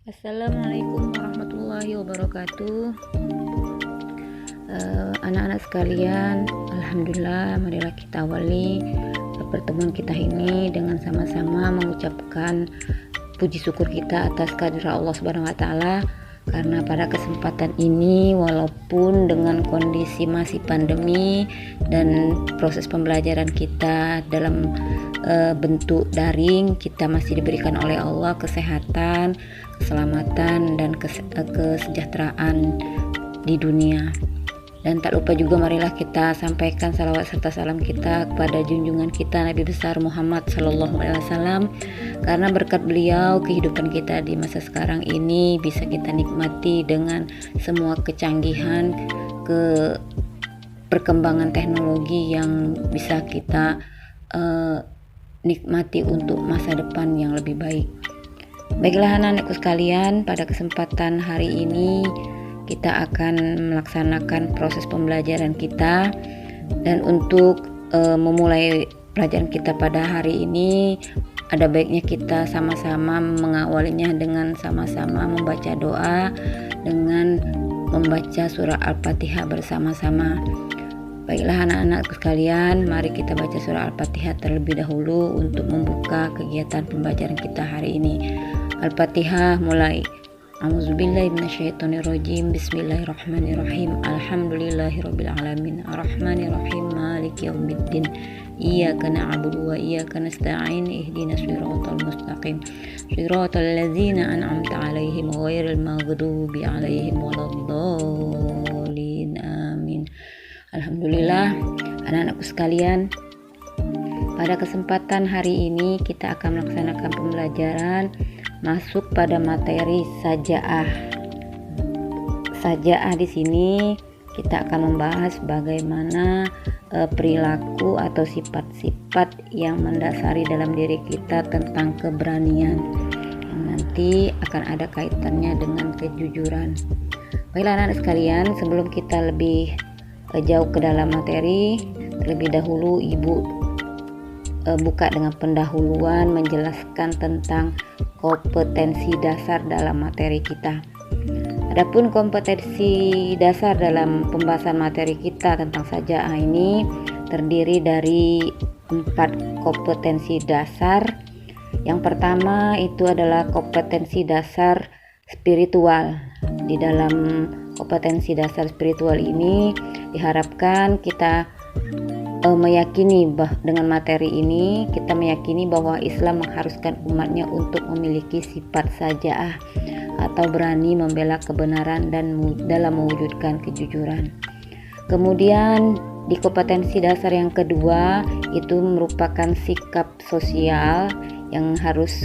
Assalamualaikum warahmatullahi wabarakatuh. Anak-anak sekalian, alhamdulillah, marilah kita awali pertemuan kita ini dengan sama-sama mengucapkan puji syukur kita atas kehadirat Allah Subhanahu wa taala, karena pada kesempatan ini walaupun dengan kondisi masih pandemi dan proses pembelajaran kita dalam bentuk daring, kita masih diberikan oleh Allah kesehatan, keselamatan, dan kesejahteraan di dunia. Dan tak lupa juga marilah kita sampaikan salawat serta salam kita kepada junjungan kita Nabi besar Muhammad Sallallahu Alaihi Wasallam, karena berkat beliau kehidupan kita di masa sekarang ini bisa kita nikmati dengan semua kecanggihan, perkembangan teknologi yang bisa kita nikmati untuk masa depan yang lebih baik. Baiklah anak-anakku sekalian, pada kesempatan hari ini kita akan melaksanakan proses pembelajaran kita, dan untuk memulai pelajaran kita pada hari ini ada baiknya kita sama-sama mengawalinya dengan sama-sama membaca doa dengan membaca surah Al-Fatihah bersama-sama. Baiklah anak-anak sekalian, mari kita baca surah Al-Fatihah terlebih dahulu untuk membuka kegiatan pembelajaran kita hari ini. Al-Fatihah mulai. A'udzubillahi minasyaitonirrajim. Bismillahirrahmanirrahim. Alhamdulillahirabbil alamin. Arrahmanirrahim. Maliki yaumiddin. Iyyaka na'budu wa iyyaka nasta'in. Ihdinas siratal mustaqim. Siratal ladzina an'amta 'alaihim ghairil maghdubi 'alaihim waladdallin. Amin. Alhamdulillah, anak-anakku sekalian, pada kesempatan hari ini kita akan melaksanakan pembelajaran masuk pada materi sajaah. Sajaah di sini kita akan membahas bagaimana perilaku atau sifat-sifat yang mendasari dalam diri kita tentang keberanian, yang nanti akan ada kaitannya dengan kejujuran. Baiklah anak-anak sekalian, sebelum kita lebih jauh ke dalam materi, terlebih dahulu ibu buka dengan pendahuluan menjelaskan tentang kompetensi dasar dalam materi kita. Adapun kompetensi dasar dalam pembahasan materi kita tentang sajaah ini terdiri dari 4 kompetensi dasar. Yang pertama itu adalah kompetensi dasar spiritual. Di dalam kompetensi dasar spiritual ini diharapkan kita meyakini dengan materi ini kita meyakini bahwa Islam mengharuskan umatnya untuk memiliki sifat sajaah atau berani membela kebenaran dan dalam mewujudkan kejujuran. Kemudian di kompetensi dasar yang kedua itu merupakan sikap sosial yang harus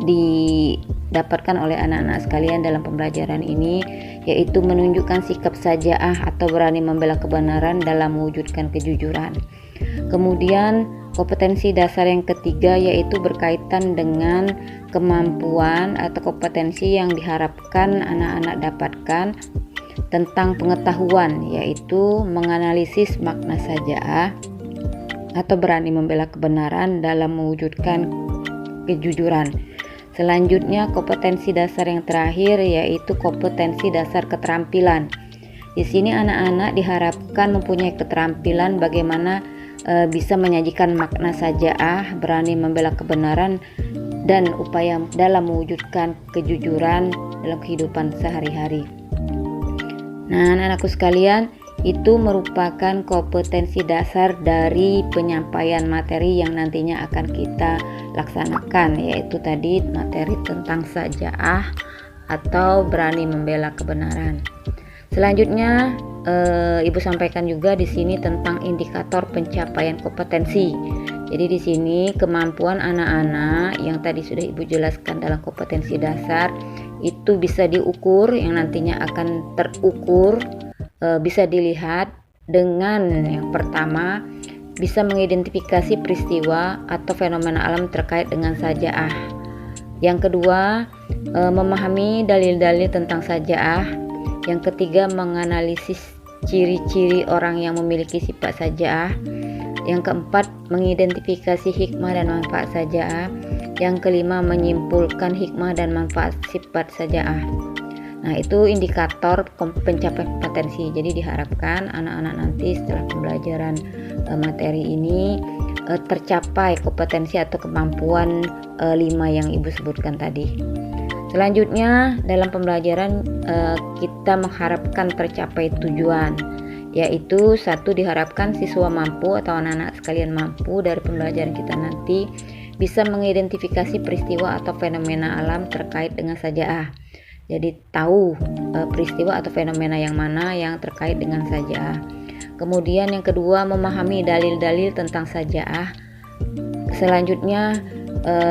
didapatkan oleh anak-anak sekalian dalam pembelajaran ini, yaitu menunjukkan sikap sajaah atau berani membela kebenaran dalam mewujudkan kejujuran. Kemudian kompetensi dasar yang ketiga yaitu berkaitan dengan kemampuan atau kompetensi yang diharapkan anak-anak dapatkan tentang pengetahuan, yaitu menganalisis makna sajaah atau berani membela kebenaran dalam mewujudkan kejujuran. Selanjutnya kompetensi dasar yang terakhir yaitu kompetensi dasar keterampilan. Di sini anak-anak diharapkan mempunyai keterampilan bagaimana bisa menyajikan makna sajaah, berani membela kebenaran, dan upaya dalam mewujudkan kejujuran dalam kehidupan sehari-hari. Nah, anak-anakku sekalian, itu merupakan kompetensi dasar dari penyampaian materi yang nantinya akan kita laksanakan, yaitu tadi materi tentang sajaah atau berani membela kebenaran. Selanjutnya ibu sampaikan juga di sini tentang indikator pencapaian kompetensi. Jadi di sini kemampuan anak-anak yang tadi sudah ibu jelaskan dalam kompetensi dasar itu bisa diukur, yang nantinya akan terukur, bisa dilihat dengan yang pertama bisa mengidentifikasi peristiwa atau fenomena alam terkait dengan sajaah. Yang kedua, memahami dalil-dalil tentang sajaah. Yang ketiga, menganalisis ciri-ciri orang yang memiliki sifat sajaah. Yang keempat, mengidentifikasi hikmah dan manfaat saja'ah. Yang kelima, menyimpulkan hikmah dan manfaat sifat saja'ah. Nah, itu indikator pencapaian kompetensi. Jadi diharapkan anak-anak nanti setelah pembelajaran materi ini tercapai kompetensi atau kemampuan 5 yang Ibu sebutkan tadi. Selanjutnya dalam pembelajaran kita mengharapkan tercapai tujuan, yaitu 1, diharapkan siswa mampu atau anak-anak sekalian mampu dari pembelajaran kita nanti bisa mengidentifikasi peristiwa atau fenomena alam terkait dengan saja'ah. Jadi tahu peristiwa atau fenomena yang mana yang terkait dengan saja'ah. Kemudian yang kedua, memahami dalil-dalil tentang saja'ah. Selanjutnya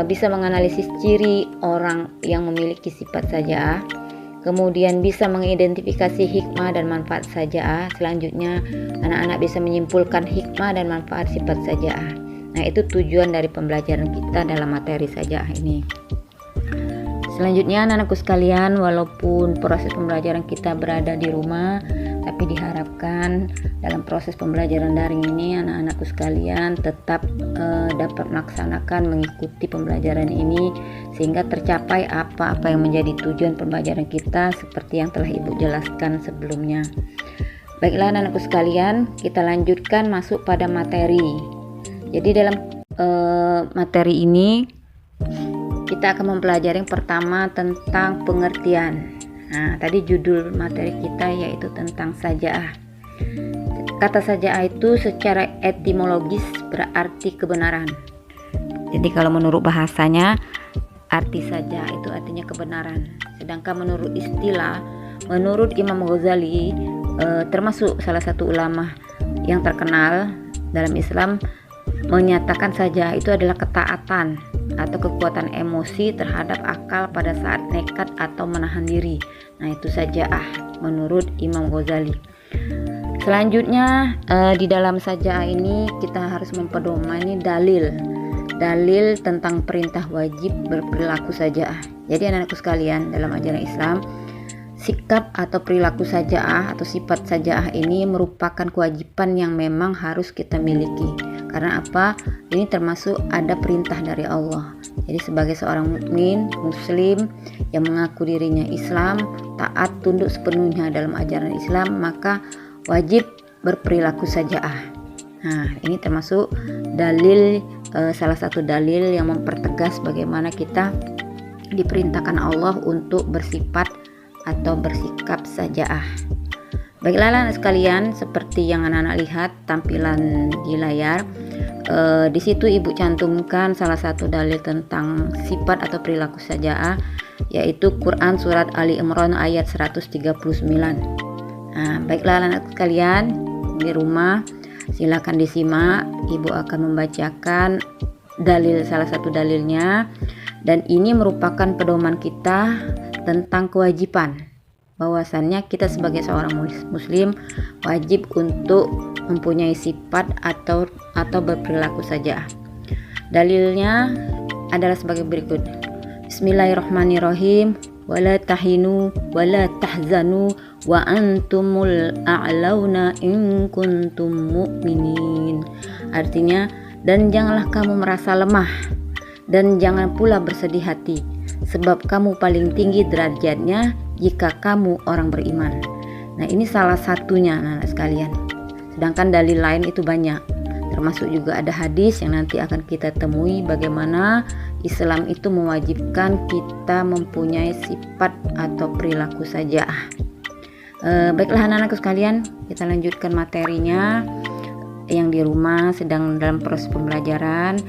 bisa menganalisis ciri orang yang memiliki sifat saja'ah. Kemudian bisa mengidentifikasi hikmah dan manfaat saja'ah. Selanjutnya anak-anak bisa menyimpulkan hikmah dan manfaat sifat saja'ah. Nah, itu tujuan dari pembelajaran kita dalam materi saja'ah ini. Selanjutnya anak-anakku sekalian, walaupun proses pembelajaran kita berada di rumah, tapi diharapkan dalam proses pembelajaran daring ini anak-anakku sekalian tetap dapat melaksanakan mengikuti pembelajaran ini sehingga tercapai apa-apa yang menjadi tujuan pembelajaran kita seperti yang telah Ibu jelaskan sebelumnya. Baiklah anak-anakku sekalian, kita lanjutkan masuk pada materi. Jadi dalam materi ini kita akan mempelajari yang pertama tentang pengertian. Nah, tadi judul materi kita yaitu tentang saja'ah. Kata saja'ah itu secara etimologis berarti kebenaran. Jadi kalau menurut bahasanya arti saja'ah itu artinya kebenaran. Sedangkan menurut istilah, menurut Imam Ghazali termasuk salah satu ulama yang terkenal dalam Islam, menyatakan saja'ah itu adalah ketaatan atau kekuatan emosi terhadap akal pada saat nekat atau menahan diri. Nah, itu saja'ah menurut Imam Ghazali. Selanjutnya di dalam saja'ah ini kita harus mempedomani dalil tentang perintah wajib berperilaku saja'ah. Jadi anak-anakku sekalian, dalam ajaran Islam, sikap atau perilaku saja'ah atau sifat saja'ah ini merupakan kewajiban yang memang harus kita miliki. Karena apa? Ini termasuk ada perintah dari Allah. Jadi sebagai seorang mukmin, muslim yang mengaku dirinya Islam, taat, tunduk sepenuhnya dalam ajaran Islam, maka wajib berperilaku saja'ah. Nah, ini termasuk dalil, salah satu dalil yang mempertegas bagaimana kita diperintahkan Allah untuk bersifat atau bersikap saja'ah. Baiklah anak sekalian, seperti yang anak-anak lihat tampilan di layar, di situ Ibu cantumkan salah satu dalil tentang sifat atau perilaku saja'ah, yaitu Quran surat Ali Imran ayat 139. Nah, baiklah anak sekalian di rumah, silakan disimak. Ibu akan membacakan salah satu dalilnya, dan ini merupakan pedoman kita tentang kewajiban bahwasannya kita sebagai seorang muslim wajib untuk mempunyai sifat atau berperilaku saja'ah. Dalilnya adalah sebagai berikut. Bismillahirrahmanirrahim. Wala tahinu wala tahzanu wa antumul a'launa in kuntum mu'minin. Artinya, dan janganlah kamu merasa lemah dan jangan pula bersedih hati, sebab kamu paling tinggi derajatnya jika kamu orang beriman. Nah, ini salah satunya anak-anak sekalian. Sedangkan dalil lain itu banyak. Termasuk juga ada hadis yang nanti akan kita temui bagaimana Islam itu mewajibkan kita mempunyai sifat atau perilaku saja'ah. Baiklah anak-anakku sekalian, kita lanjutkan materinya. Yang di rumah sedang dalam proses pembelajaran,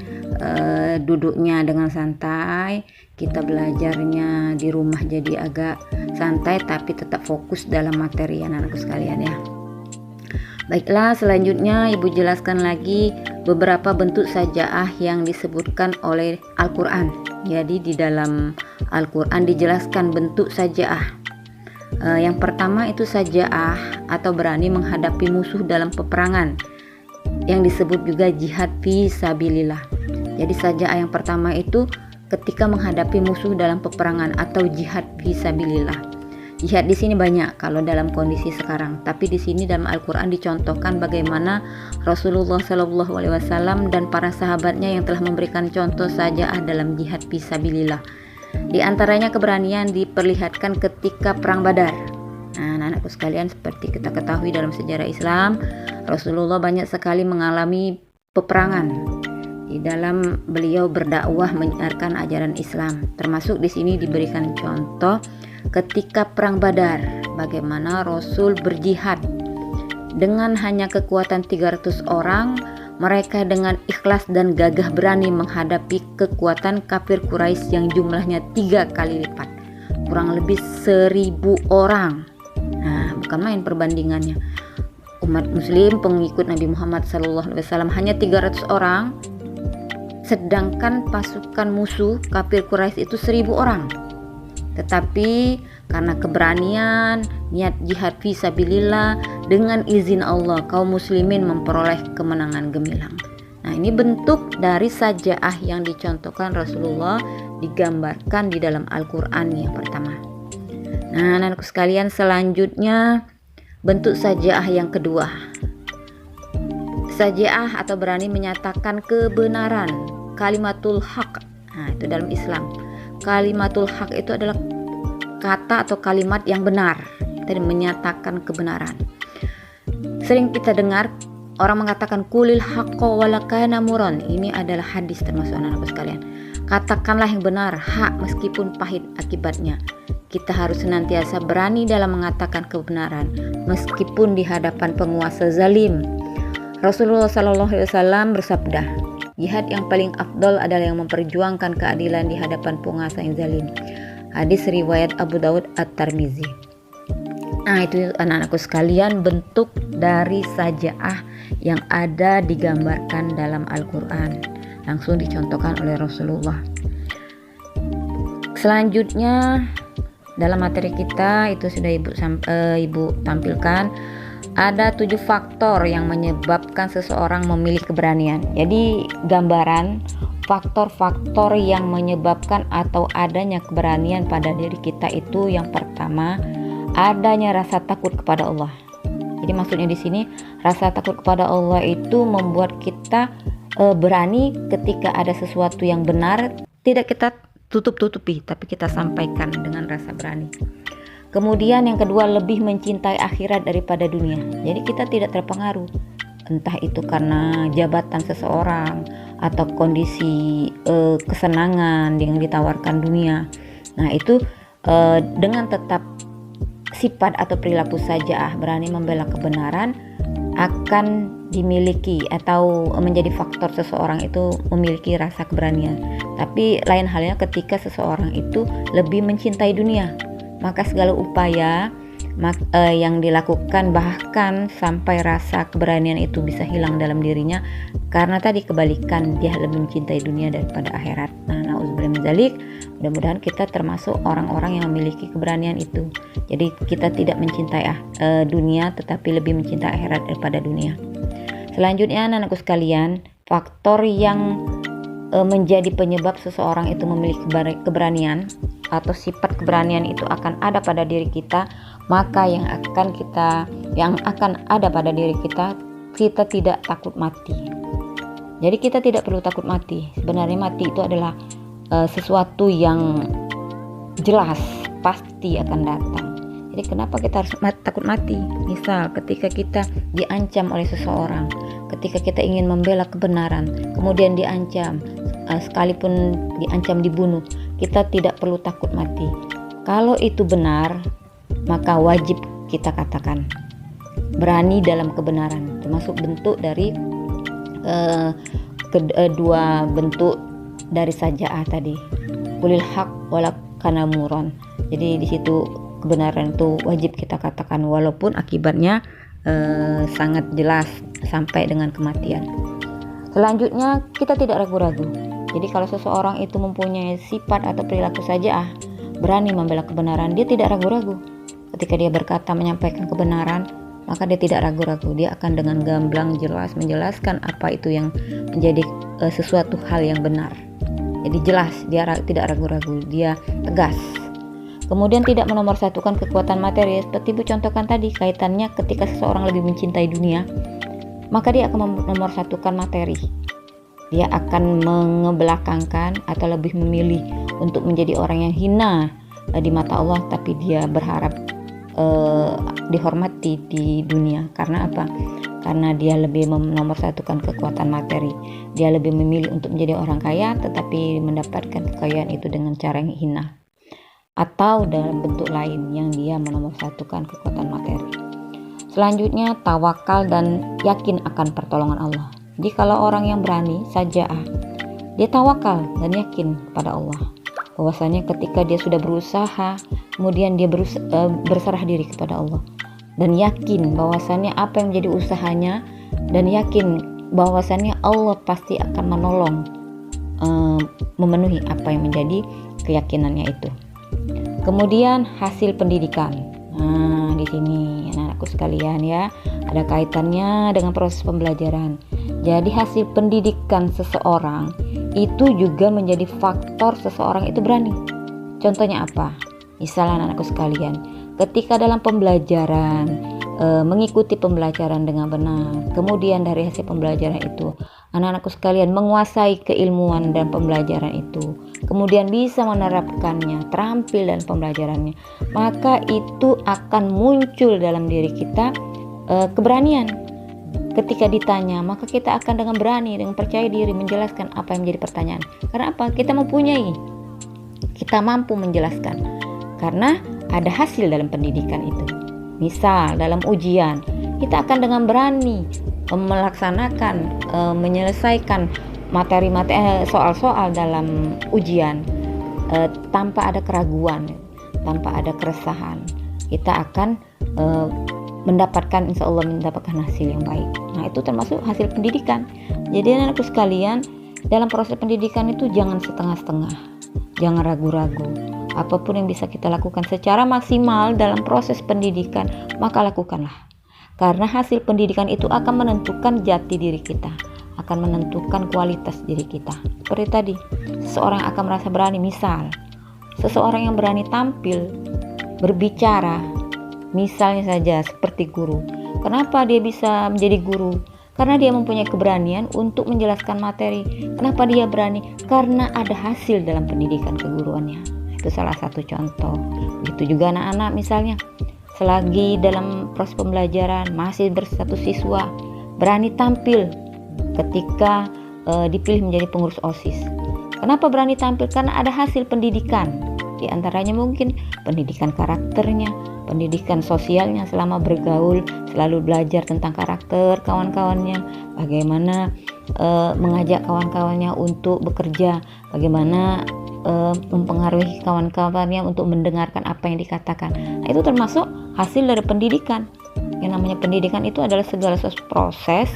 duduknya dengan santai, kita belajarnya di rumah jadi agak santai tapi tetap fokus dalam materi anak-anakku sekalian ya. Baiklah, selanjutnya Ibu jelaskan lagi beberapa bentuk saja'ah yang disebutkan oleh Al-Quran. Jadi di dalam Al-Quran dijelaskan bentuk saja'ah. Yang pertama itu saja'ah atau berani menghadapi musuh dalam peperangan, yang disebut juga jihad fi sabilillah. Jadi saja'ah yang pertama itu ketika menghadapi musuh dalam peperangan atau jihad fi sabilillah. Jihad di sini banyak kalau dalam kondisi sekarang, tapi di sini dalam Al-Qur'an dicontohkan bagaimana Rasulullah Shallallahu Alaihi Wasallam dan para sahabatnya yang telah memberikan contoh sajaah dalam jihad fisabilillah. Di antaranya keberanian diperlihatkan ketika perang Badar. Nah, anak-anakku sekalian, seperti kita ketahui dalam sejarah Islam, Rasulullah banyak sekali mengalami peperangan di dalam beliau berdakwah menyiarkan ajaran Islam. Termasuk di sini diberikan contoh ketika perang Badar, bagaimana Rasul berjihad dengan hanya kekuatan 300 orang. Mereka dengan ikhlas dan gagah berani menghadapi kekuatan kafir Quraisy yang jumlahnya 3 kali lipat, kurang lebih 1000 orang. Nah, bukan main perbandingannya. Umat muslim pengikut Nabi Muhammad SAW hanya 300 orang, sedangkan pasukan musuh kafir Quraisy itu 1000 orang. Tetapi karena keberanian, niat jihad fisabilillah, dengan izin Allah kaum muslimin memperoleh kemenangan gemilang. Nah, ini bentuk dari sajaah yang dicontohkan Rasulullah, digambarkan di dalam Al-Qur'an yang pertama. Nah, anak-anakku sekalian, selanjutnya bentuk sajaah yang kedua. Sajaah atau berani menyatakan kebenaran, kalimatul haq. Nah, itu dalam Islam. Kalimatul haq itu adalah kata atau kalimat yang benar, tadi menyatakan kebenaran. Sering kita dengar orang mengatakan kulil haqqo walakana muron. Ini adalah hadis, termasuk anak-anakku sekalian. Katakanlah yang benar, hak meskipun pahit akibatnya. Kita harus senantiasa berani dalam mengatakan kebenaran meskipun di hadapan penguasa zalim. Rasulullah SAW bersabda, jihad yang paling afdol adalah yang memperjuangkan keadilan di hadapan penguasa yang zalim. Hadis riwayat Abu Daud At-Tirmizi. Nah, itu anak-anakku sekalian bentuk dari sajaah yang ada digambarkan dalam Al-Qur'an, langsung dicontohkan oleh Rasulullah. Selanjutnya dalam materi kita itu sudah ibu tampilkan, ada 7 faktor yang menyebabkan seseorang memilih keberanian. Jadi gambaran faktor-faktor yang menyebabkan atau adanya keberanian pada diri kita itu, yang pertama, adanya rasa takut kepada Allah. Jadi maksudnya di sini rasa takut kepada Allah itu membuat kita berani ketika ada sesuatu yang benar, tidak kita tutup-tutupi, tapi kita sampaikan dengan rasa berani. Kemudian yang kedua, lebih mencintai akhirat daripada dunia. Jadi kita tidak terpengaruh, entah itu karena jabatan seseorang atau kondisi kesenangan yang ditawarkan dunia. Nah, itu dengan tetap sifat atau perilaku sajaah berani membela kebenaran akan dimiliki atau menjadi faktor seseorang itu memiliki rasa keberanian. Tapi lain halnya ketika seseorang itu lebih mencintai dunia, maka segala upaya yang dilakukan bahkan sampai rasa keberanian itu bisa hilang dalam dirinya, karena tadi kebalikan, dia lebih mencintai dunia daripada akhirat. Nah, na'udzubillah min dzalik. Mudah-mudahan kita termasuk orang-orang yang memiliki keberanian itu. Jadi kita tidak mencintai dunia, tetapi lebih mencintai akhirat daripada dunia. Selanjutnya anak-anakku sekalian, faktor yang menjadi penyebab seseorang itu memiliki keberanian atau sifat keberanian itu akan ada pada diri kita, maka yang akan ada pada diri kita tidak takut mati. Jadi kita tidak perlu takut mati. Sebenarnya mati itu adalah sesuatu yang jelas pasti akan datang. Jadi kenapa kita harus takut mati? Misal ketika kita diancam oleh seseorang, ketika kita ingin membela kebenaran, kemudian diancam, sekalipun diancam dibunuh, kita tidak perlu takut mati. Kalau itu benar, maka wajib kita katakan berani dalam kebenaran, termasuk bentuk dari kedua bentuk dari sajaah tadi, kulil haq wala kana muron. Jadi di situ kebenaran itu wajib kita katakan walaupun akibatnya sangat jelas sampai dengan kematian. Selanjutnya, kita tidak ragu-ragu. Jadi kalau seseorang itu mempunyai sifat atau perilaku sajaah, berani membela kebenaran, dia tidak ragu-ragu. Ketika dia berkata menyampaikan kebenaran, maka dia tidak ragu-ragu. Dia akan dengan gamblang jelas menjelaskan apa itu yang menjadi sesuatu hal yang benar. Jadi jelas, dia tidak ragu-ragu, dia tegas. Kemudian tidak menomorsatukan kekuatan materi, seperti Ibu contohkan tadi, kaitannya ketika seseorang lebih mencintai dunia, maka dia akan menomorsatukan materi. Dia akan mengebelakangkan atau lebih memilih untuk menjadi orang yang hina di mata Allah, tapi dia berharap dihormati di dunia. Karena apa? Karena dia lebih menomorsatukan kekuatan materi. Dia lebih memilih untuk menjadi orang kaya, tetapi mendapatkan kekayaan itu dengan cara yang hina, atau dalam bentuk lain yang dia menomorsatukan kekuatan materi. Selanjutnya, tawakal dan yakin akan pertolongan Allah. Jadi kalau orang yang berani saja, dia tawakal dan yakin pada Allah, bahwasanya ketika dia sudah berusaha, kemudian dia berserah diri kepada Allah dan yakin bahwasannya apa yang menjadi usahanya, dan yakin bahwasannya Allah pasti akan menolong memenuhi apa yang menjadi keyakinannya itu. Kemudian hasil pendidikan. Nah, di sini anak-anakku sekalian ya, ada kaitannya dengan proses pembelajaran. Jadi hasil pendidikan seseorang itu juga menjadi faktor seseorang itu berani. Contohnya apa? Misalnya anak-anakku sekalian, ketika dalam pembelajaran mengikuti pembelajaran dengan benar, kemudian dari hasil pembelajaran itu anak-anakku sekalian menguasai keilmuan dan pembelajaran itu, kemudian bisa menerapkannya, terampil dalam pembelajarannya, maka itu akan muncul dalam diri kita keberanian. Ketika ditanya, maka kita akan dengan berani, dengan percaya diri menjelaskan apa yang menjadi pertanyaan. Karena apa? Kita mampu menjelaskan karena ada hasil dalam pendidikan itu. Misal dalam ujian, kita akan dengan berani melaksanakan, menyelesaikan materi-materi soal-soal dalam ujian tanpa ada keraguan, tanpa ada keresahan. Kita akan mendapatkan, insya Allah mendapatkan hasil yang baik. Nah, itu termasuk hasil pendidikan. Jadi anak-anakku sekalian, dalam proses pendidikan itu jangan setengah-setengah, jangan ragu-ragu. Apapun yang bisa kita lakukan secara maksimal dalam proses pendidikan, maka lakukanlah. Karena hasil pendidikan itu akan menentukan jati diri kita, akan menentukan kualitas diri kita. Seperti tadi, seseorang akan merasa berani, misal seseorang yang berani tampil, berbicara, misalnya saja seperti guru. Kenapa dia bisa menjadi guru? Karena dia mempunyai keberanian untuk menjelaskan materi. Kenapa dia berani? Karena ada hasil dalam pendidikan keguruannya. Itu salah satu contoh. Begitu juga anak-anak misalnya, selagi dalam proses pembelajaran masih berstatus siswa, berani tampil ketika dipilih menjadi pengurus OSIS. Kenapa berani tampil? Karena ada hasil pendidikan. Di antaranya mungkin pendidikan karakternya, pendidikan sosialnya selama bergaul, selalu belajar tentang karakter kawan-kawannya, bagaimana mengajak kawan-kawannya untuk bekerja, bagaimana mempengaruhi kawan-kawannya untuk mendengarkan apa yang dikatakan. Nah, itu termasuk hasil dari pendidikan. Yang namanya pendidikan itu adalah segala sesuatu proses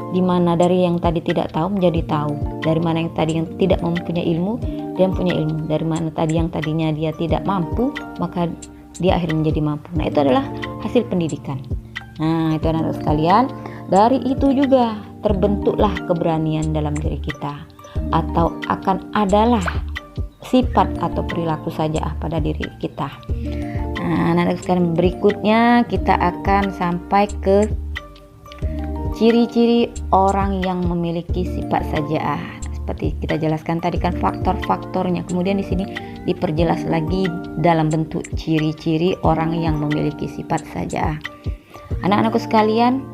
di mana dari yang tadi tidak tahu menjadi tahu, dari mana yang tadi yang tidak mempunyai ilmu dia punya ilmu, dari mana tadi yang tadinya dia tidak mampu maka dia akhirnya menjadi mampu. Nah, itu adalah hasil pendidikan. Nah, itu anak-anak sekalian, dari itu juga terbentuklah keberanian dalam diri kita, atau akan adalah sifat atau perilaku saja pada diri kita. Nah, anak-anak sekalian, berikutnya kita akan sampai ke ciri-ciri orang yang memiliki sifat saja'ah. Seperti kita jelaskan tadi kan faktor-faktornya. Kemudian di sini diperjelas lagi dalam bentuk ciri-ciri orang yang memiliki sifat saja'ah. Anak-anakku sekalian,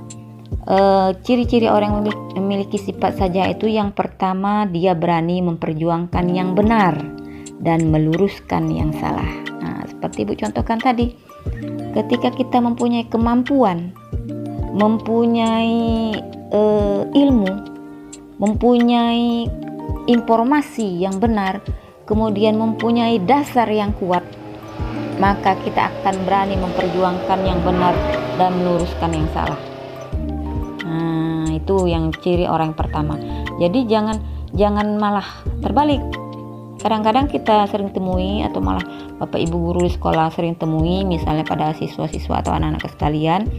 ciri-ciri orang yang memiliki sifat saja'ah itu yang pertama, dia berani memperjuangkan yang benar dan meluruskan yang salah. Nah, seperti Ibu contohkan tadi, ketika kita mempunyai kemampuan, mempunyai ilmu, mempunyai informasi yang benar, kemudian mempunyai dasar yang kuat, maka kita akan berani memperjuangkan yang benar dan meluruskan yang salah. Nah, itu yang ciri orang yang pertama. Jadi jangan malah terbalik. Kadang-kadang kita sering temui, atau malah Bapak Ibu guru di sekolah sering temui, misalnya pada siswa-siswa atau anak-anak sekalian,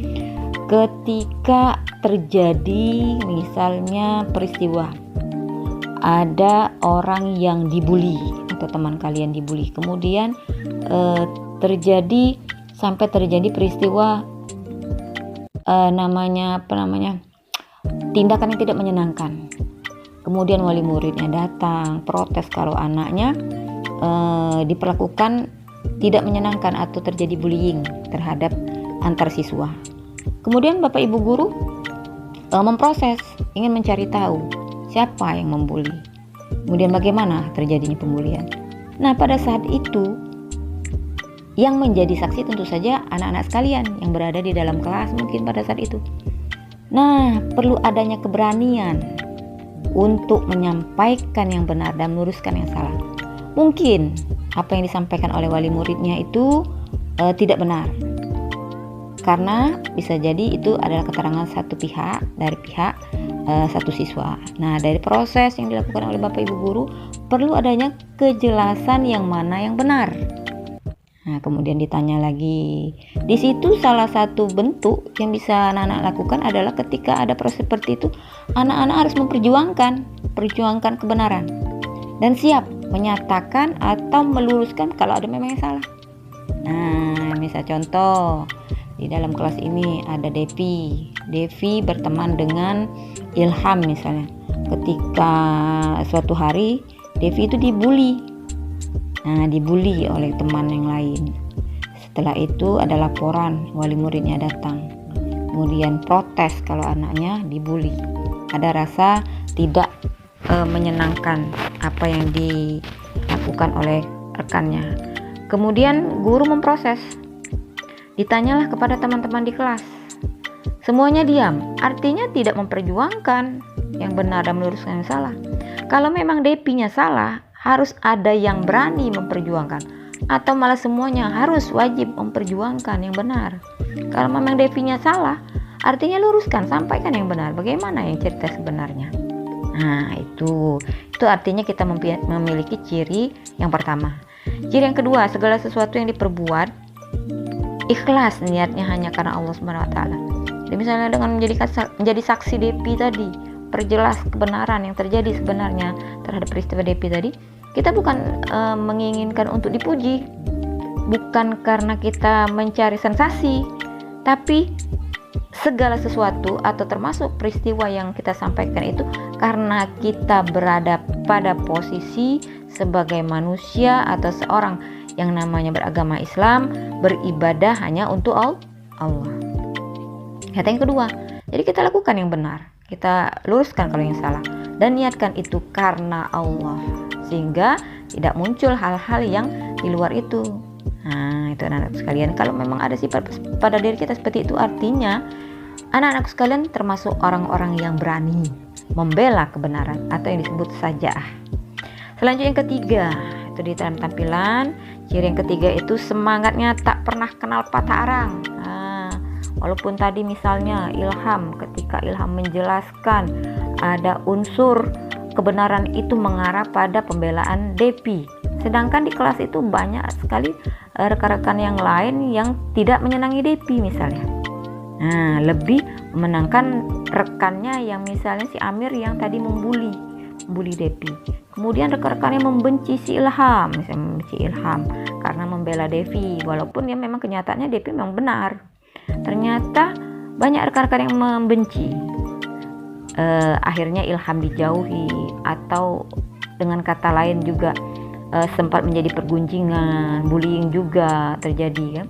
ketika terjadi misalnya peristiwa ada orang yang dibully, atau teman kalian dibully, kemudian sampai terjadi peristiwa tindakan yang tidak menyenangkan. Kemudian wali muridnya datang protes kalau anaknya diperlakukan tidak menyenangkan atau terjadi bullying terhadap antar siswa. Kemudian Bapak Ibu guru memproses, ingin mencari tahu siapa yang membuli, kemudian bagaimana terjadinya pembulian. Nah, pada saat itu yang menjadi saksi tentu saja anak-anak sekalian yang berada di dalam kelas mungkin pada saat itu. Nah, perlu adanya keberanian untuk menyampaikan yang benar dan meluruskan yang salah. Mungkin apa yang disampaikan oleh wali muridnya itu tidak benar, karena bisa jadi itu adalah keterangan dari pihak satu siswa. Nah, dari proses yang dilakukan oleh Bapak Ibu guru perlu adanya kejelasan yang mana yang benar. Nah, kemudian ditanya lagi. Di situ salah satu bentuk yang bisa anak-anak lakukan adalah ketika ada proses seperti itu, anak-anak harus memperjuangkan kebenaran dan siap menyatakan atau meluruskan kalau ada memang yang salah. Nah, misal contoh di dalam kelas ini ada Devi berteman dengan Ilham misalnya. Ketika suatu hari Devi itu dibully oleh teman yang lain. Setelah itu ada laporan, wali muridnya datang, kemudian protes kalau anaknya dibully. Ada rasa tidak menyenangkan apa yang dilakukan oleh rekannya. Kemudian guru memproses, ditanyalah kepada teman-teman di kelas. Semuanya diam, artinya tidak memperjuangkan yang benar dan meluruskan yang salah. Kalau memang Depinya salah, harus ada yang berani memperjuangkan, atau malah semuanya harus wajib memperjuangkan yang benar. Kalau memang Devinya salah, artinya luruskan, sampaikan yang benar, bagaimana yang cerita sebenarnya. Nah, itu artinya kita memiliki ciri yang pertama. Ciri yang kedua, segala sesuatu yang diperbuat ikhlas niatnya hanya karena Allah SWT. Jadi misalnya dengan menjadi saksi Depi tadi, perjelas kebenaran yang terjadi sebenarnya terhadap peristiwa Depi tadi, kita bukan menginginkan untuk dipuji, bukan karena kita mencari sensasi, tapi segala sesuatu atau termasuk peristiwa yang kita sampaikan itu karena kita berada pada posisi sebagai manusia atau seorang yang namanya beragama Islam, beribadah hanya untuk Allah. Kata yang kedua, jadi kita lakukan yang benar, kita luruskan kalau yang salah, dan niatkan itu karena Allah, sehingga tidak muncul hal-hal yang di luar itu. Nah, itu anak-anak sekalian, kalau memang ada sifat pada diri kita seperti itu, artinya anak-anak sekalian termasuk orang-orang yang berani membela kebenaran atau yang disebut sajaah. Selanjutnya yang ketiga, itu di dalam tampilan, ciri yang ketiga itu semangatnya tak pernah kenal patah arang. Walaupun tadi misalnya ketika Ilham menjelaskan ada unsur kebenaran itu mengarah pada pembelaan Depi, sedangkan di kelas itu banyak sekali rekan-rekan yang lain yang tidak menyenangi Depi misalnya. Nah, lebih memenangkan rekannya yang misalnya si Amir yang tadi membuli Depi. Kemudian rekan-rekannya membenci si Ilham, misalnya membenci Ilham karena membela Devi, walaupun ya memang kenyataannya Devi memang benar. Ternyata banyak rekan-rekan yang membenci. Akhirnya Ilham dijauhi, atau dengan kata lain juga sempat menjadi pergunjingan, bullying juga terjadi kan.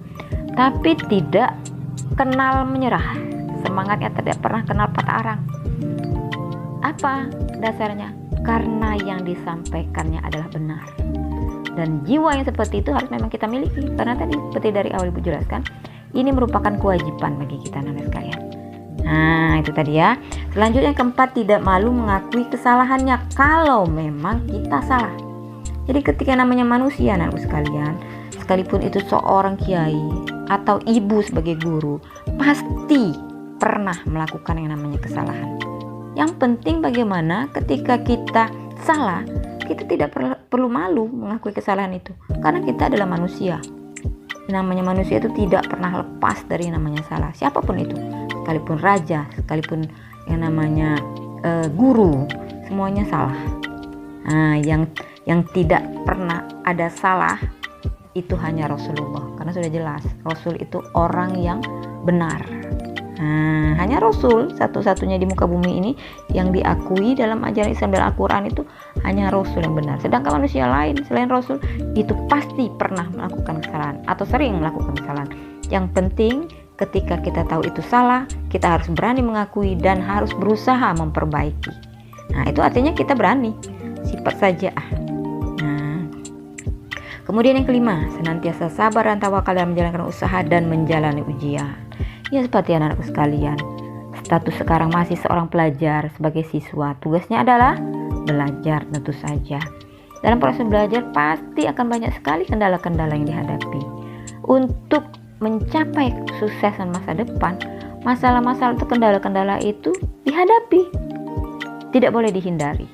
Tapi tidak kenal menyerah, semangatnya tidak pernah kenal patah arang. Apa dasarnya? Karena yang disampaikannya adalah benar. Dan jiwa yang seperti itu harus memang kita miliki, karena tadi seperti dari awal Ibu jelaskan, ini merupakan kewajiban bagi kita anak sekalian. Nah, itu tadi ya. Selanjutnya yang keempat, tidak malu mengakui kesalahannya kalau memang kita salah. Jadi ketika namanya manusia anak sekalian, sekalipun itu seorang kiai atau ibu sebagai guru, pasti pernah melakukan yang namanya kesalahan. Yang penting bagaimana ketika kita salah, kita tidak perlu malu mengakui kesalahan itu, karena kita adalah manusia. Namanya manusia itu tidak pernah lepas dari namanya salah, siapapun itu, sekalipun raja, sekalipun yang namanya guru, semuanya salah. Nah, yang tidak pernah ada salah itu hanya Rasulullah, karena sudah jelas Rasul itu orang yang benar. Nah, hanya Rasul satu-satunya di muka bumi ini yang diakui dalam ajaran Islam dan Al-Quran itu hanya Rasul yang benar. Sedangkan manusia lain selain Rasul itu pasti pernah melakukan kesalahan atau sering melakukan kesalahan. Yang penting ketika kita tahu itu salah, kita harus berani mengakui dan harus berusaha memperbaiki. Nah, itu artinya kita berani. Sifat sajaah. Nah, kemudian yang kelima, senantiasa sabar dan tawakal dalam menjalankan usaha dan menjalani ujian. Ya, seperti anak-anakku sekalian, status sekarang masih seorang pelajar sebagai siswa. Tugasnya adalah belajar tentu saja. Dalam proses belajar pasti akan banyak sekali kendala-kendala yang dihadapi. Untuk mencapai kesuksesan masa depan, masalah-masalah atau kendala-kendala itu dihadapi. Tidak boleh dihindari.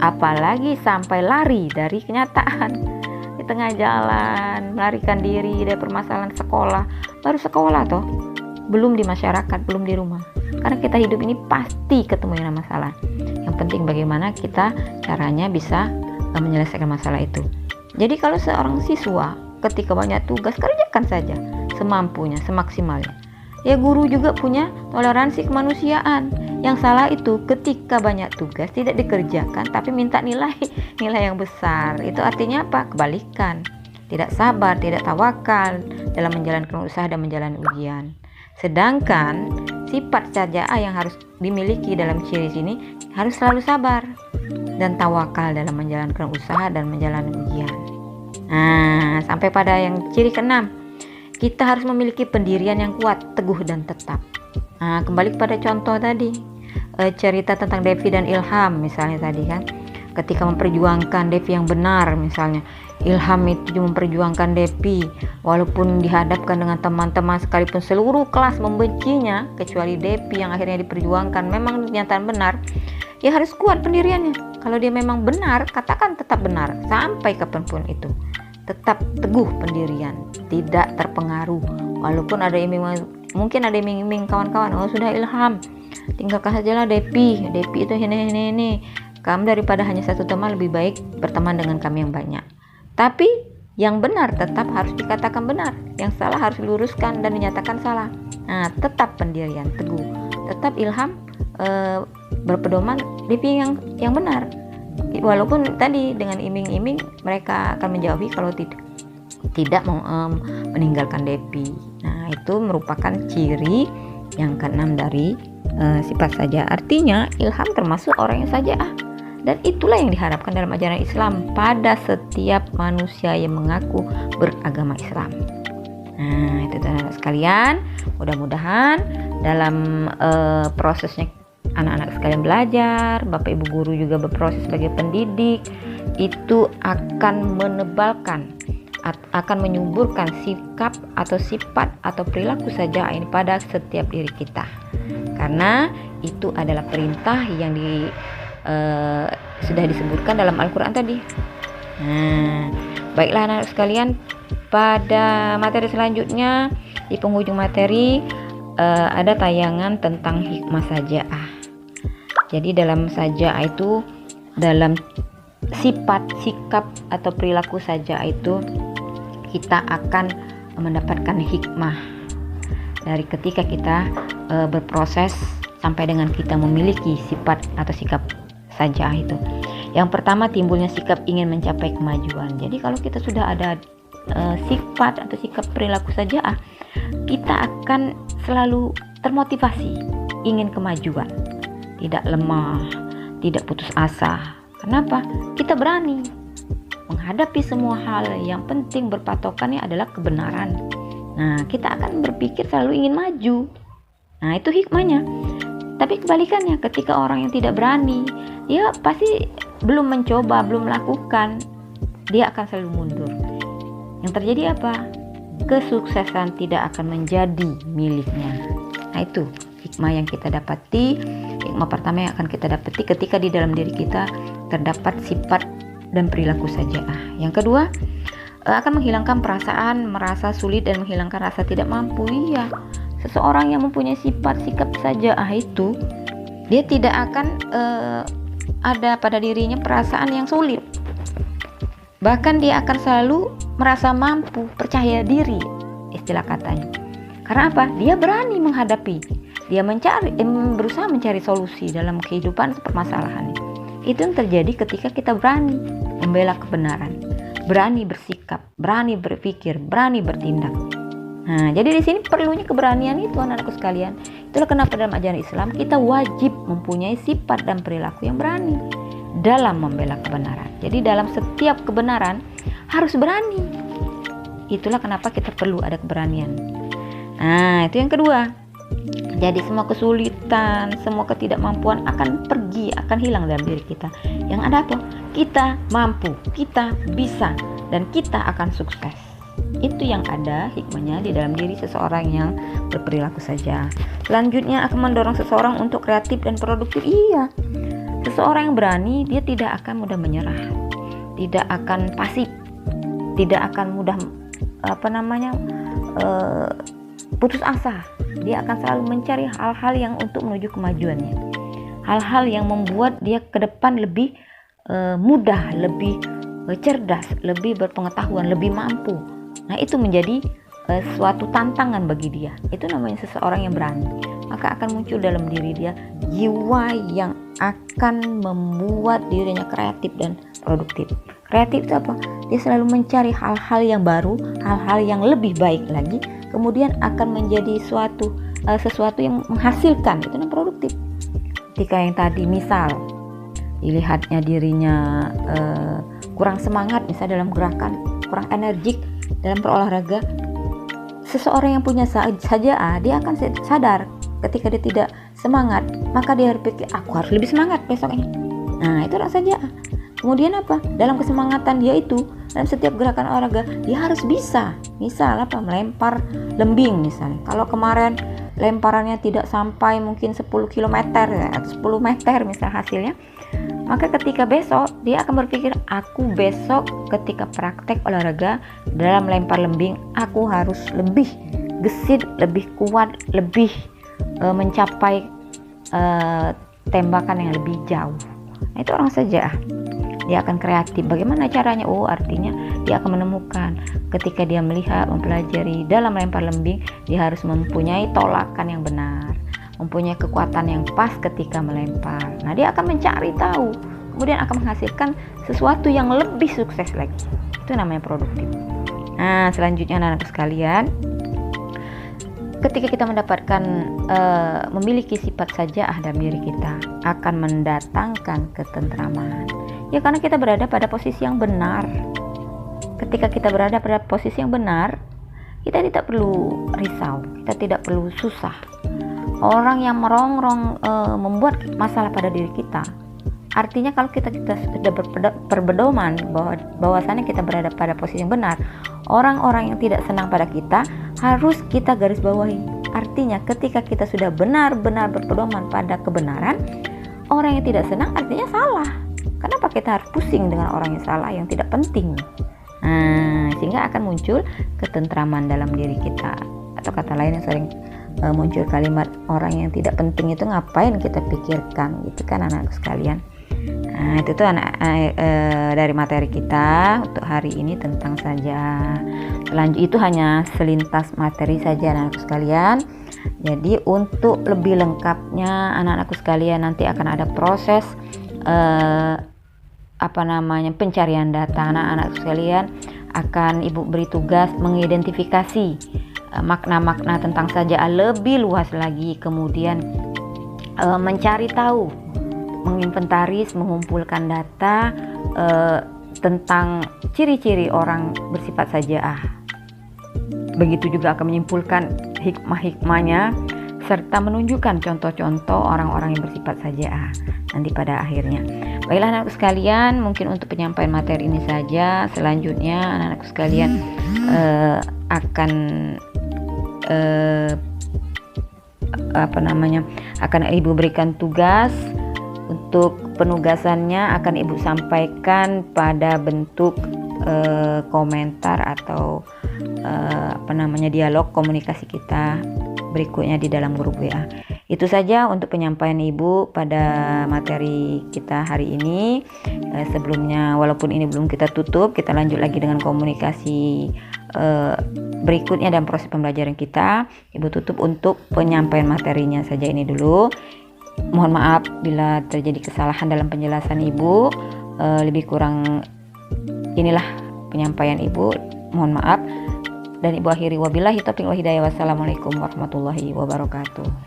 Apalagi sampai lari dari kenyataan. Di tengah jalan, melarikan diri dari permasalahan sekolah. Baru sekolah toh, belum di masyarakat, belum di rumah. Karena kita hidup ini pasti ketemu dengan masalah. Yang penting bagaimana kita caranya bisa menyelesaikan masalah itu. Jadi kalau seorang siswa ketika banyak tugas, kerjakan saja semampunya, semaksimalnya. Ya, guru juga punya toleransi kemanusiaan. Yang salah itu ketika banyak tugas tidak dikerjakan tapi minta nilai yang besar. Itu artinya apa? Kebalikan. Tidak sabar, tidak tawakal dalam menjalankan usaha dan menjalani ujian. Sedangkan sifat sajaah yang harus dimiliki dalam ciri sini harus selalu sabar dan tawakal dalam menjalankan usaha dan menjalani ujian. Nah, sampai pada yang ciri keenam, kita harus memiliki pendirian yang kuat, teguh dan tetap. Nah, kembali kepada contoh tadi, cerita tentang Devi dan Ilham misalnya tadi kan, ketika memperjuangkan Devi yang benar misalnya, Ilham itu memperjuangkan Devi walaupun dihadapkan dengan teman-teman sekalipun seluruh kelas membencinya kecuali Devi yang akhirnya diperjuangkan memang kenyataan benar. Ya harus kuat pendiriannya. Kalau dia memang benar, katakan tetap benar sampai kapanpun itu. Tetap teguh pendirian, tidak terpengaruh. Walaupun ada mungkin ada iming-iming kawan-kawan, oh sudah Ilham, tinggalkan sajalah Devi itu ini. Kamu daripada hanya satu teman lebih baik berteman dengan kami yang banyak. Tapi yang benar tetap harus dikatakan benar, yang salah harus diluruskan dan dinyatakan salah. Nah, tetap pendirian teguh, tetap Ilham berpedoman Devi yang benar. Walaupun tadi dengan iming-iming mereka akan menjauhi kalau tidak mau meninggalkan Devi. Nah, itu merupakan ciri yang keenam dari sifat saja. Artinya Ilham termasuk orang yang sajaah. Dan itulah yang diharapkan dalam ajaran Islam pada setiap manusia yang mengaku beragama Islam. Nah, itu teman-teman sekalian, mudah-mudahan dalam prosesnya anak-anak sekalian belajar, Bapak Ibu guru juga berproses sebagai pendidik, itu akan menebalkan, akan menyuburkan sikap atau sifat atau perilaku saja ini pada setiap diri kita. Karena itu adalah perintah yang sudah disebutkan dalam Al-Quran tadi. Nah, baiklah anak sekalian, pada materi selanjutnya di penghujung materi ada tayangan tentang hikmah sajaah. Jadi dalam sajaah itu, dalam sifat, sikap atau perilaku sajaah itu kita akan mendapatkan hikmah dari ketika kita berproses sampai dengan kita memiliki sifat atau sikap sajaah itu. Yang pertama, timbulnya sikap ingin mencapai kemajuan. Jadi kalau kita sudah ada sifat atau sikap perilaku sajaah, kita akan selalu termotivasi ingin kemajuan, tidak lemah, tidak putus asa. Kenapa? Kita berani menghadapi semua hal. Yang penting berpatokannya adalah kebenaran. Nah, kita akan berpikir selalu ingin maju. Nah, itu hikmahnya. Tapi kebalikannya, ketika orang yang tidak berani, dia pasti belum mencoba, belum melakukan, dia akan selalu mundur. Yang terjadi apa? Kesuksesan tidak akan menjadi miliknya. Nah, itu hikmah yang kita dapati. Hikmah pertama yang akan kita dapati ketika di dalam diri kita terdapat sifat dan perilaku sajaah. Yang kedua, akan menghilangkan perasaan merasa sulit dan menghilangkan rasa tidak mampu. Iya, seseorang yang mempunyai sifat sikap sajaah itu, dia tidak akan ada pada dirinya perasaan yang sulit. Bahkan dia akan selalu merasa mampu, percaya diri, istilah katanya. Karena apa? Dia berani menghadapi, dia berusaha mencari solusi dalam kehidupan permasalahannya. Itu yang terjadi ketika kita berani membela kebenaran, berani bersikap, berani berpikir, berani bertindak. Nah, jadi di sini perlunya keberanian itu, anak-anakku sekalian. Itulah kenapa dalam ajaran Islam kita wajib mempunyai sifat dan perilaku yang berani dalam membela kebenaran. Jadi dalam setiap kebenaran harus berani. Itulah kenapa kita perlu ada keberanian. Nah, itu yang kedua. Jadi semua kesulitan, semua ketidakmampuan akan pergi, akan hilang dalam diri kita. Yang ada apa? Kita mampu, kita bisa, dan kita akan sukses. Itu yang ada hikmahnya di dalam diri seseorang yang berperilaku saja. Selanjutnya akan mendorong seseorang untuk kreatif dan produktif. Iya, seseorang yang berani, dia tidak akan mudah menyerah, tidak akan pasif, tidak akan mudah putus asa. Dia akan selalu mencari hal-hal yang untuk menuju kemajuannya, hal-hal yang membuat dia ke depan lebih mudah, lebih cerdas, lebih berpengetahuan, lebih mampu. Nah, itu menjadi suatu tantangan bagi dia. Itu namanya seseorang yang berani. Maka akan muncul dalam diri dia jiwa yang akan membuat dirinya kreatif dan produktif. Kreatif itu apa? Dia selalu mencari hal-hal yang baru, hal-hal yang lebih baik lagi, kemudian akan menjadi sesuatu yang menghasilkan. Itu yang produktif. Ketika yang tadi misal dilihatnya dirinya kurang semangat, misal dalam gerakan, kurang energik dalam berolahraga, seseorang yang punya saja'ah, dia akan sadar ketika dia tidak semangat, maka dia berpikir, aku harus lebih semangat besoknya. Nah, itu orang saja'ah. Kemudian apa? Dalam kesemangatan dia itu, dalam setiap gerakan olahraga, dia harus bisa. Misal apa? Melempar lembing misalnya. Kalau kemarin lemparannya tidak sampai mungkin 10 km atau 10 meter misal hasilnya, maka ketika besok dia akan berpikir, aku besok ketika praktek olahraga dalam lempar lembing, aku harus lebih gesit, lebih kuat, lebih mencapai tembakan yang lebih jauh. Nah, itu orang saja'ah. Dia akan kreatif. Bagaimana caranya? Oh, artinya dia akan menemukan ketika dia melihat, mempelajari dalam lempar lembing, dia harus mempunyai tolakan yang benar, mempunyai kekuatan yang pas ketika melempar. Nah, dia akan mencari tahu, kemudian akan menghasilkan sesuatu yang lebih sukses lagi. Itu namanya produktif. Nah, selanjutnya anak-anak sekalian, ketika kita mendapatkan memiliki sifat saja'ah dalam diri kita, akan mendatangkan ketentraman. Ya, karena kita berada pada posisi yang benar. Ketika kita berada pada posisi yang benar, kita tidak perlu risau, kita tidak perlu susah. Orang yang merongrong membuat masalah pada diri kita, artinya kalau kita sudah berpedoman bahwasannya kita berada pada posisi yang benar, orang-orang yang tidak senang pada kita harus kita garis bawahi. Artinya ketika kita sudah benar-benar berpedoman pada kebenaran, orang yang tidak senang artinya salah. Kenapa kita harus pusing dengan orang yang salah, yang tidak penting? Nah, sehingga akan muncul ketentraman dalam diri kita. Atau kata lain yang sering muncul kalimat, orang yang tidak penting itu ngapain kita pikirkan, gitu kan anak-anak sekalian. Nah, itu tuh dari materi kita untuk hari ini tentang saja'ah. Selanjutnya itu hanya selintas materi saja anak-anakku sekalian. Jadi untuk lebih lengkapnya anak-anakku sekalian, nanti akan ada proses pencarian data. Anak-anak sekalian akan ibu beri tugas mengidentifikasi makna-makna tentang saja'ah lebih luas lagi, kemudian mencari tahu, menginventaris, mengumpulkan data tentang ciri-ciri orang bersifat saja'ah. Begitu juga akan menyimpulkan hikmah-hikmahnya serta menunjukkan contoh-contoh orang-orang yang bersifat saja'ah nanti pada akhirnya. Baiklah anak-anakku sekalian, mungkin untuk penyampaian materi ini saja. Selanjutnya anak-anakku sekalian akan ibu berikan tugas. Untuk penugasannya akan ibu sampaikan pada bentuk komentar atau dialog komunikasi kita berikutnya di dalam grup WA. Itu saja untuk penyampaian Ibu pada materi kita hari ini. Sebelumnya, walaupun ini belum kita tutup, kita lanjut lagi dengan komunikasi berikutnya dan proses pembelajaran kita. Ibu tutup untuk penyampaian materinya saja ini dulu. Mohon maaf bila terjadi kesalahan dalam penjelasan Ibu. Lebih kurang inilah penyampaian Ibu. Mohon maaf. Dan Ibu akhiri, wabillahi taufiq wal hidayah. Wassalamualaikum warahmatullahi wabarakatuh.